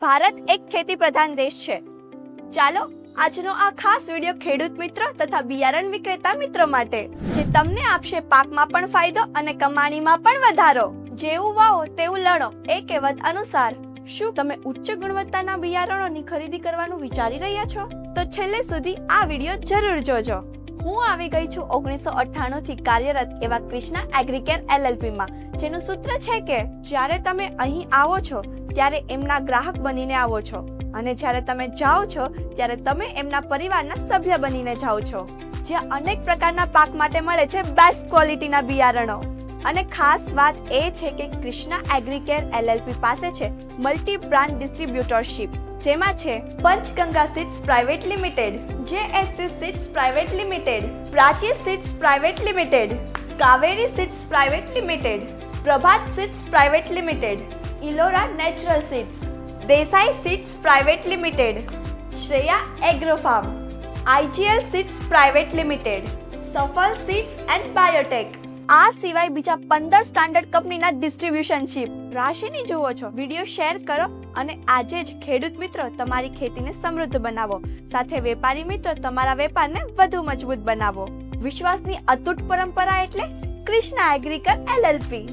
ભારત એક ખેતી પ્રધાન દેશ છે. ચાલો આજનો આ ખાસ વિડિયો ખેડૂત મિત્ર તથા બિયારણ વિક્રેતા મિત્રો માટે, જે તમને આપશે પાકમાં પણ ફાયદો અને કમાણીમાં પણ વધારો. જેવું વાવો તેવું લણો એ કહેવત અનુસાર શું તમે ઉચ્ચ ગુણવત્તાના બિયારણોની ખરીદી કરવાનું વિચારી રહ્યા છો? તો છેલ્લે સુધી આ વિડિયો જરૂર જોજો. હું આવી ગઈ છું 1998 થી કાર્યરત એવા કૃષ્ણા એગ્રીકેર LLP માં, જેનું સૂત્ર છે કે જ્યારે તમે અહીં આવો છો ત્યારે એમના ગ્રાહક બનીને આવો છો, અને જ્યારે તમે જાઓ છો ત્યારે તમે એમના પરિવારના સભ્ય બનીને જાઓ છો. જ્યાં અનેક પ્રકારના પાક માટે મળે છે બેસ્ટ ક્વોલિટીના બિયારણો. અને ખાસ વાત એ છે કે કૃષ્ણા એગ્રીકેર LLP પાસે છે મલ્ટી બ્રાન્ડ ડિસ્ટ્રીબ્યુટરશિપ, જેમાં છે Panchganga seeds private limited, JSC seeds private limited, Prachi seeds private limited, Kaveri seeds private limited, Prabhat seeds private limited, Ellora natural seeds, Desai seeds private limited, Shreya agro farm, IGL seeds private limited, Safal seeds and biotech. આ સિવાય બીજા 15 standard કંપનીના ડિસ્ટ્રીબ્યુશનશિપ. રાશિની જુઓ છો, video share કરો અને આજે જ ખેડૂત મિત્રો તમારી ખેતીને સમૃદ્ધ બનાવો, સાથે વેપારી મિત્રો તમારા વેપારને વધુ મજબૂત બનાવો. વિશ્વાસની અતૂટ પરંપરા એટલે કૃષ્ણા એગ્રીકેર LLP.